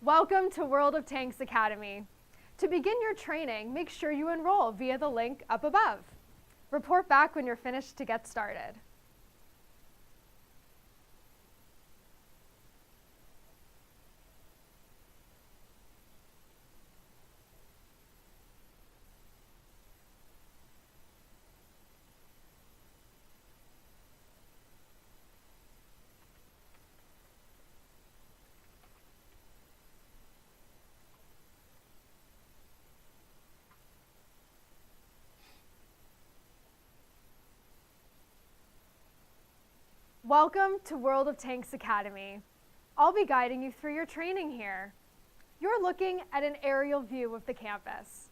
Welcome to World of Tanks Academy. To begin your training, make sure you enroll via the link up above. Report back when you're finished to get started. Welcome to World of Tanks Academy. I'll be guiding you through your training here. You're looking at an aerial view of the campus.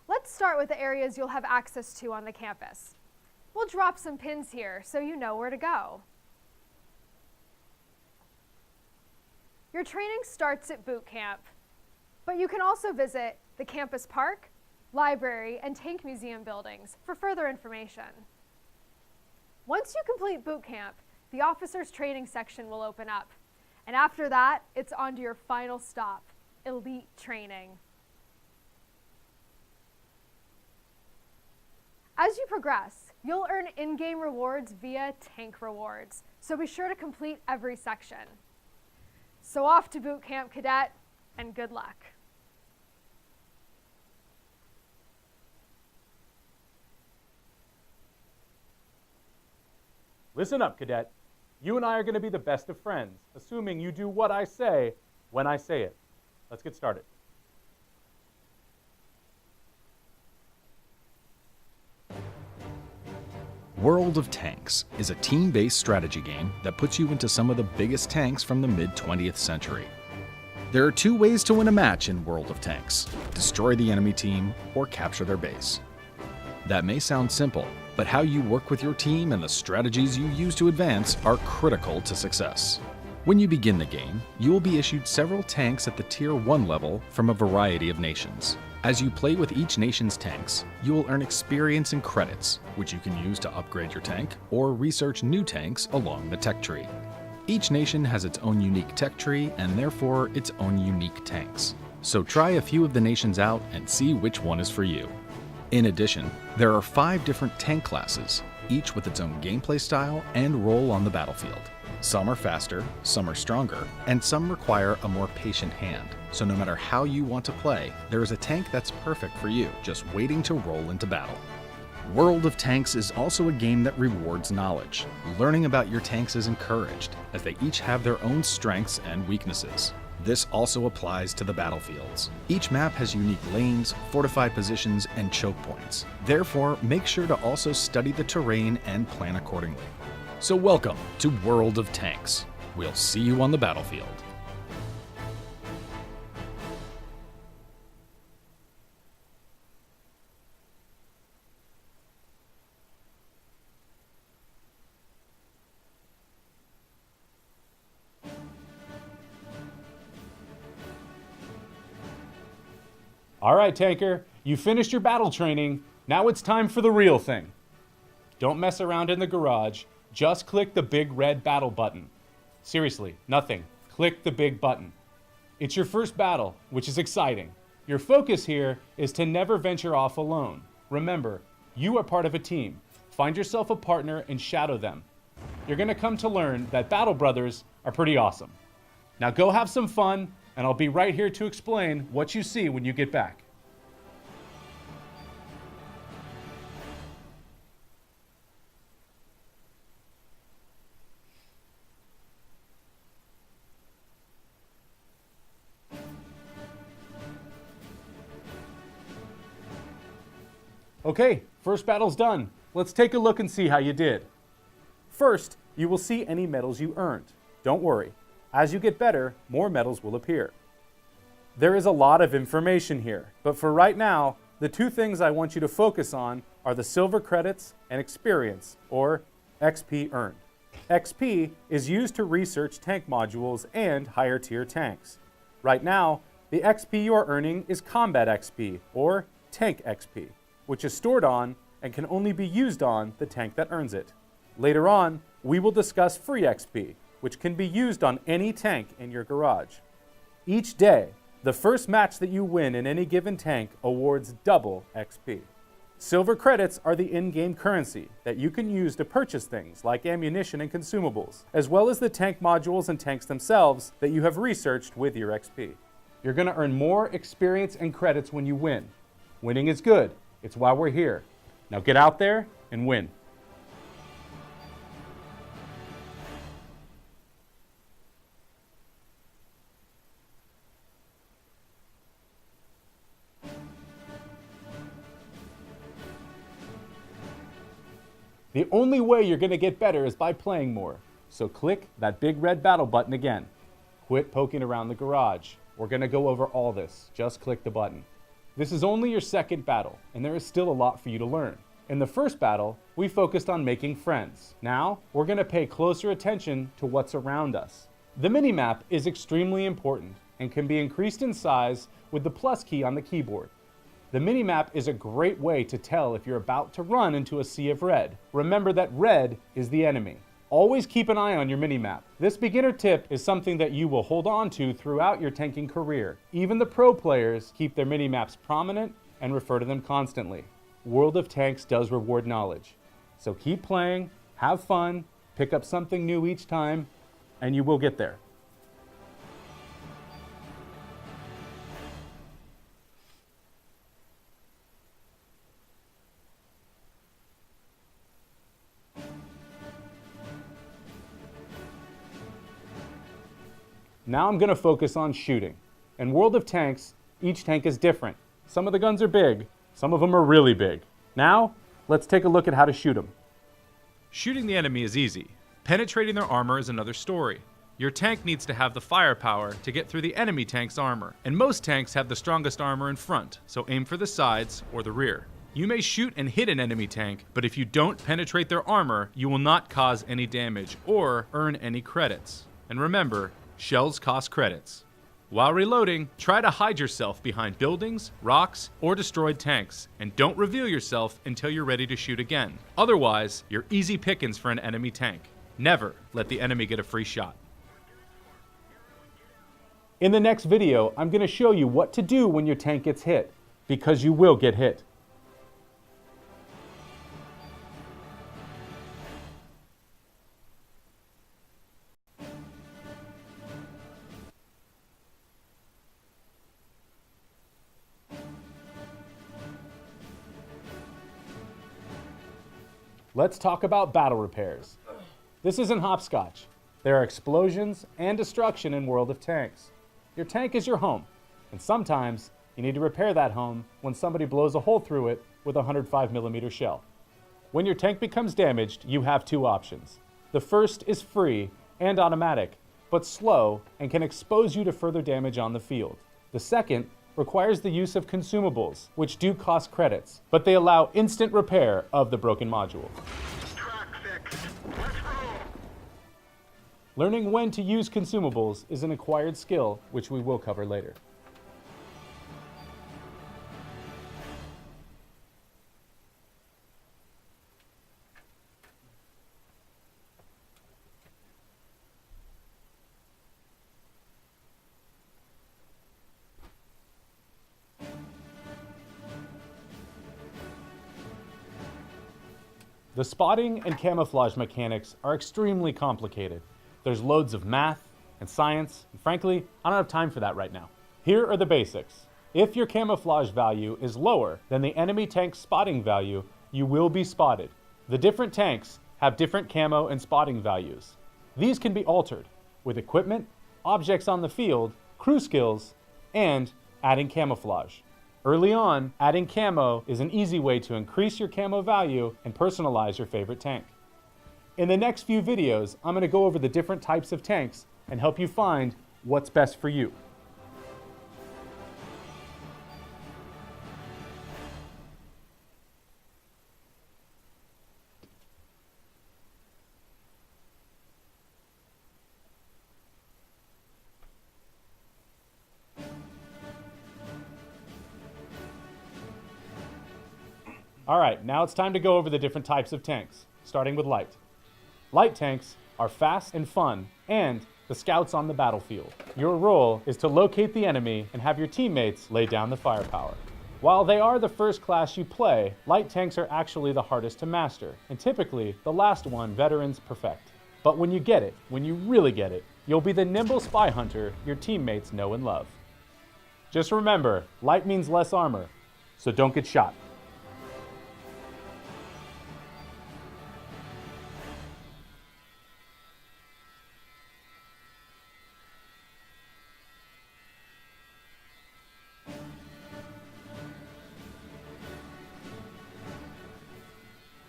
Let's start with the areas you'll have access to on the campus. We'll drop some pins here so you know where to go. Your training starts at boot camp, but you can also visit the campus park, library, and tank museum buildings for further information. Once you complete boot camp, the officers training section will open up. And after that, it's on to your final stop, elite training. As you progress, you'll earn in-game rewards via tank rewards, so be sure to complete every section. So off to boot camp, cadet, and good luck. Listen up, cadet. You and I are going to be the best of friends, assuming you do what I say when I say it. Let's get started. World of Tanks is a team-based strategy game that puts you into some of the biggest tanks from the mid-20th century. There are two ways to win a match in World of Tanks: destroy the enemy team or capture their base. That may sound simple, but how you work with your team and the strategies you use to advance are critical to success. When you begin the game, you will be issued several tanks at the Tier 1 level from a variety of nations. As you play with each nation's tanks, you will earn experience and credits, which you can use to upgrade your tank or research new tanks along the tech tree. Each nation has its own unique tech tree and therefore its own unique tanks. So try a few of the nations out and see which one is for you. In addition, there are 5 different tank classes, each with its own gameplay style and role on the battlefield. Some are faster, some are stronger, and some require a more patient hand. So no matter how you want to play, there is a tank that's perfect for you, just waiting to roll into battle. World of Tanks is also a game that rewards knowledge. Learning about your tanks is encouraged, as they each have their own strengths and weaknesses. This also applies to the battlefields. Each map has unique lanes, fortified positions, and choke points. Therefore, make sure to also study the terrain and plan accordingly. So welcome to World of Tanks. We'll see you on the battlefield. All right, tanker, you finished your battle training. Now it's time for the real thing. Don't mess around in the garage. Just click the big red battle button. Seriously, nothing. Click the big button. It's your first battle, which is exciting. Your focus here is to never venture off alone. Remember, you are part of a team. Find yourself a partner and shadow them. You're going to come to learn that BattleBrothers are pretty awesome. Now go have some fun, and I'll be right here to explain what you see when you get back. Okay, first battle's done. Let's take a look and see how you did. First, you will see any medals you earned. Don't worry. As you get better, more medals will appear. There is a lot of information here, but for right now, the 2 things I want you to focus on are the silver credits and experience, or XP earned. XP is used to research tank modules and higher tier tanks. Right now, the XP you are earning is combat XP, or tank XP, which is stored on and can only be used on the tank that earns it. Later on, we will discuss free XP, which can be used on any tank in your garage. Each day, the first match that you win in any given tank awards double XP. Silver credits are the in-game currency that you can use to purchase things like ammunition and consumables, as well as the tank modules and tanks themselves that you have researched with your XP. You're going to earn more experience and credits when you win. Winning is good. It's why we're here. Now get out there and win. The only way you're going to get better is by playing more. So click that big red battle button again. Quit poking around the garage. We're going to go over all this. Just click the button. This is only your second battle, and there is still a lot for you to learn. In the first battle, we focused on making friends. Now, we're going to pay closer attention to what's around us. The minimap is extremely important and can be increased in size with the plus key on the keyboard. The minimap is a great way to tell if you're about to run into a sea of red. Remember that red is the enemy. Always keep an eye on your minimap. This beginner tip is something that you will hold on to throughout your tanking career. Even the pro players keep their minimaps prominent and refer to them constantly. World of Tanks does reward knowledge. So keep playing, have fun, pick up something new each time, and you will get there. Now I'm going to focus on shooting. In World of Tanks, each tank is different. Some of the guns are big, some of them are really big. Now, let's take a look at how to shoot them. Shooting the enemy is easy. Penetrating their armor is another story. Your tank needs to have the firepower to get through the enemy tank's armor, and most tanks have the strongest armor in front, so aim for the sides or the rear. You may shoot and hit an enemy tank, but if you don't penetrate their armor, you will not cause any damage or earn any credits. And remember, shells cost credits. While reloading, try to hide yourself behind buildings, rocks, or destroyed tanks, and don't reveal yourself until you're ready to shoot again. Otherwise, you're easy pickings for an enemy tank. Never let the enemy get a free shot. In the next video, I'm going to show you what to do when your tank gets hit, because you will get hit. Let's talk about battle repairs. This isn't hopscotch. There are explosions and destruction in World of Tanks. Your tank is your home, and sometimes you need to repair that home when somebody blows a hole through it with a 105mm shell. When your tank becomes damaged, you have two options. The first is free and automatic, but slow and can expose you to further damage on the field. The second requires the use of consumables, which do cost credits, but they allow instant repair of the broken module. Track fixed. Let's roll. Learning when to use consumables is an acquired skill, which we will cover later. The spotting and camouflage mechanics are extremely complicated. There's loads of math and science, and frankly, I don't have time for that right now. Here are the basics. If your camouflage value is lower than the enemy tank's spotting value, you will be spotted. The different tanks have different camo and spotting values. These can be altered with equipment, objects on the field, crew skills, and adding camouflage. Early on, adding camo is an easy way to increase your camo value and personalize your favorite tank. In the next few videos, I'm going to go over the different types of tanks and help you find what's best for you. All right, now it's time to go over the different types of tanks, starting with light. Light tanks are fast and fun, and the scouts on the battlefield. Your role is to locate the enemy and have your teammates lay down the firepower. While they are the first class you play, light tanks are actually the hardest to master, and typically the last one veterans perfect. But when you get it, when you really get it, you'll be the nimble spy hunter your teammates know and love. Just remember, light means less armor, so don't get shot.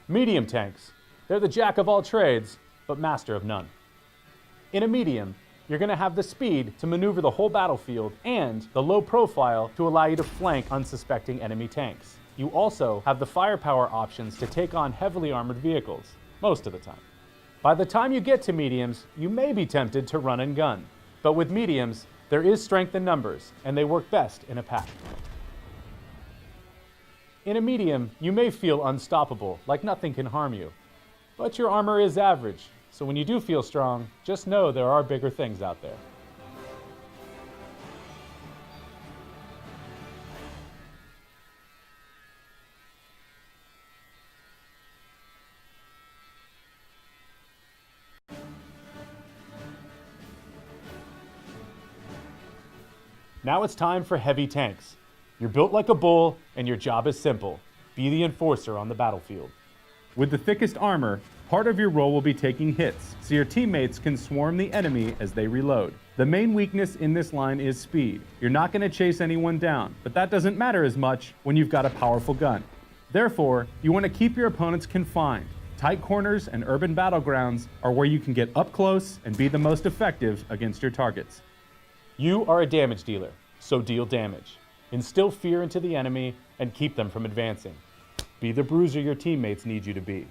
Medium tanks. They're the jack of all trades, but master of none. In a medium, you're going to have the speed to maneuver the whole battlefield and the low profile to allow you to flank unsuspecting enemy tanks. You also have the firepower options to take on heavily armored vehicles, most of the time. By the time you get to mediums, you may be tempted to run and gun. But with mediums, there is strength in numbers, and they work best in a pack. In a medium, you may feel unstoppable, like nothing can harm you. But your armor is average, so when you do feel strong, just know there are bigger things out there. Now it's time for heavy tanks. You're built like a bull, and your job is simple. Be the enforcer on the battlefield. With the thickest armor, part of your role will be taking hits, so your teammates can swarm the enemy as they reload. The main weakness in this line is speed. You're not going to chase anyone down, but that doesn't matter as much when you've got a powerful gun. Therefore, you want to keep your opponents confined. Tight corners and urban battlegrounds are where you can get up close and be the most effective against your targets. You are a damage dealer, so deal damage. Instill fear into the enemy and keep them from advancing. Be the bruiser your teammates need you to be.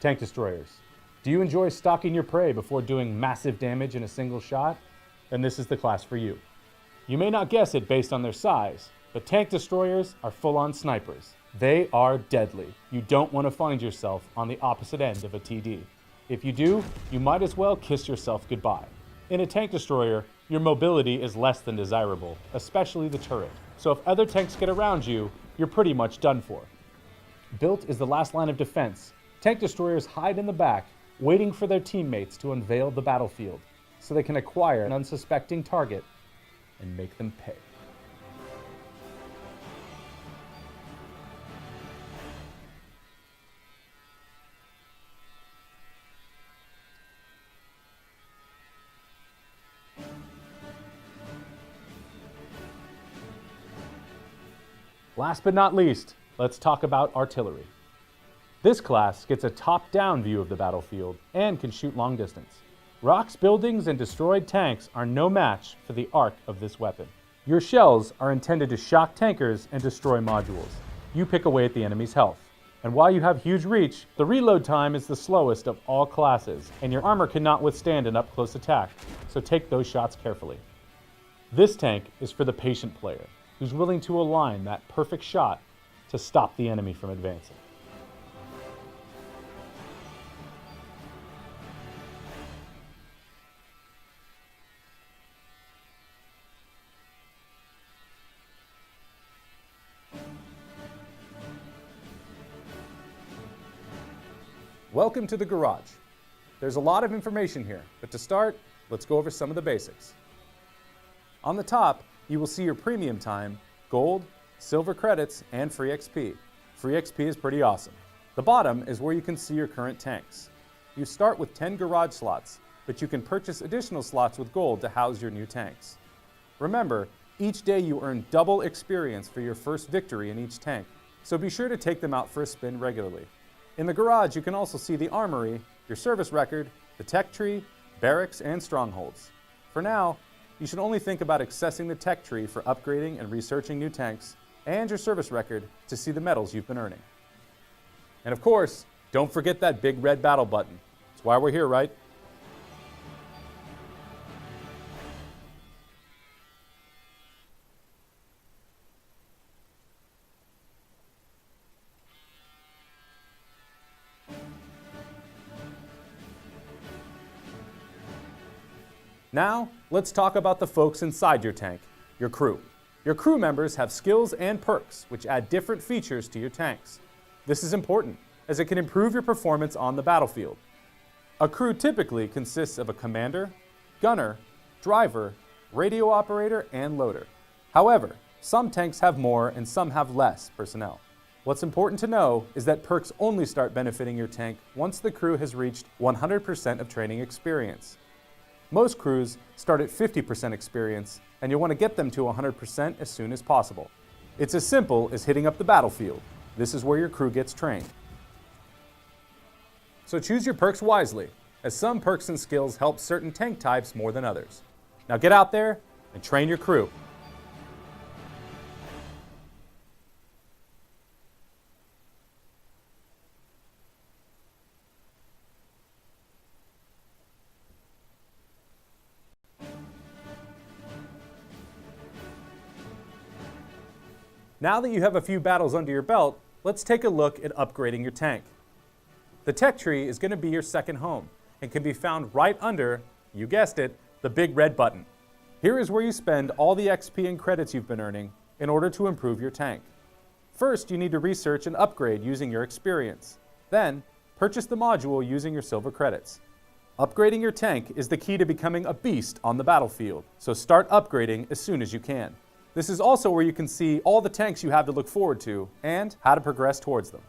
Tank destroyers. Do you enjoy stalking your prey before doing massive damage in a single shot? Then this is the class for you. You may not guess it based on their size, but tank destroyers are full-on snipers. They are deadly. You don't want to find yourself on the opposite end of a TD. If you do, you might as well kiss yourself goodbye. In a tank destroyer, your mobility is less than desirable, especially the turret. So if other tanks get around you, you're pretty much done for. Built is the last line of defense. Tank destroyers hide in the back, waiting for their teammates to unveil the battlefield, so they can acquire an unsuspecting target and make them pay. Last but not least, let's talk about artillery. This class gets a top-down view of the battlefield and can shoot long distance. Rocks, buildings, and destroyed tanks are no match for the arc of this weapon. Your shells are intended to shock tankers and destroy modules. You pick away at the enemy's health. And while you have huge reach, the reload time is the slowest of all classes, and your armor cannot withstand an up-close attack, so take those shots carefully. This tank is for the patient player, who's willing to align that perfect shot to stop the enemy from advancing. Welcome to the garage. There's a lot of information here, but to start, let's go over some of the basics. On the top, you will see your premium time, gold, silver credits, and free XP. Free XP is pretty awesome. The bottom is where you can see your current tanks. You start with 10 garage slots, but you can purchase additional slots with gold to house your new tanks. Remember, each day you earn double experience for your first victory in each tank, so be sure to take them out for a spin regularly. In the garage, you can also see the armory, your service record, the tech tree, barracks, and strongholds. For now, you should only think about accessing the tech tree for upgrading and researching new tanks, and your service record to see the medals you've been earning. And of course, don't forget that big red battle button. That's why we're here, right? Now, let's talk about the folks inside your tank, your crew. Your crew members have skills and perks which add different features to your tanks. This is important as it can improve your performance on the battlefield. A crew typically consists of a commander, gunner, driver, radio operator, and loader. However, some tanks have more and some have less personnel. What's important to know is that perks only start benefiting your tank once the crew has reached 100% of training experience. Most crews start at 50% experience, and you'll want to get them to 100% as soon as possible. It's as simple as hitting up the battlefield. This is where your crew gets trained. So choose your perks wisely, as some perks and skills help certain tank types more than others. Now get out there and train your crew. Now that you have a few battles under your belt, let's take a look at upgrading your tank. The tech tree is going to be your second home and can be found right under, you guessed it, the big red button. Here is where you spend all the XP and credits you've been earning in order to improve your tank. First, you need to research and upgrade using your experience. Then, purchase the module using your silver credits. Upgrading your tank is the key to becoming a beast on the battlefield, so start upgrading as soon as you can. This is also where you can see all the tanks you have to look forward to and how to progress towards them.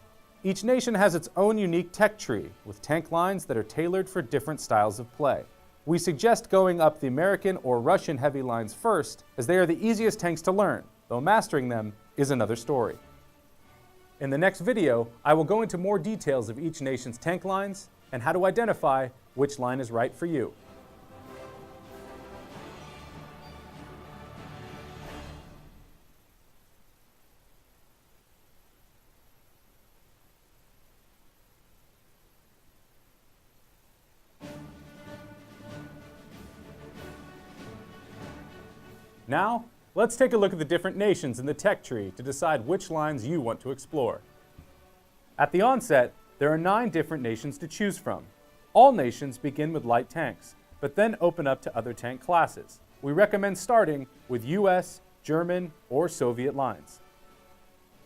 Each nation has its own unique tech tree with tank lines that are tailored for different styles of play. We suggest going up the American or Russian heavy lines first, as they are the easiest tanks to learn, though mastering them is another story. In the next video, I will go into more details of each nation's tank lines and how to identify which line is right for you. Now, let's take a look at the different nations in the tech tree to decide which lines you want to explore. At the onset, there are 9 different nations to choose from. All nations begin with light tanks, but then open up to other tank classes. We recommend starting with US, German, or Soviet lines.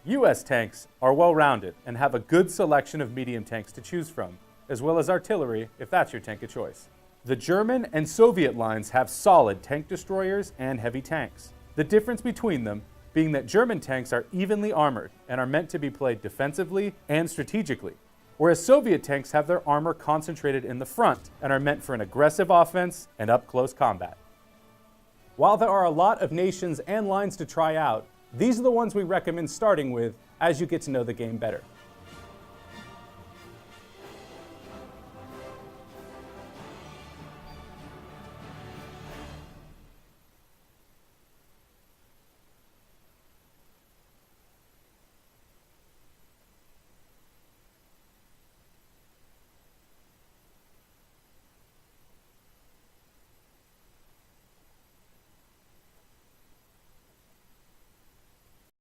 US tanks are well-rounded and have a good selection of medium tanks to choose from, as well as artillery if that's your tank of choice. The German and Soviet lines have solid tank destroyers and heavy tanks. The difference between them being that German tanks are evenly armored and are meant to be played defensively and strategically, whereas Soviet tanks have their armor concentrated in the front and are meant for an aggressive offense and up-close combat. While there are a lot of nations and lines to try out, these are the ones we recommend starting with as you get to know the game better.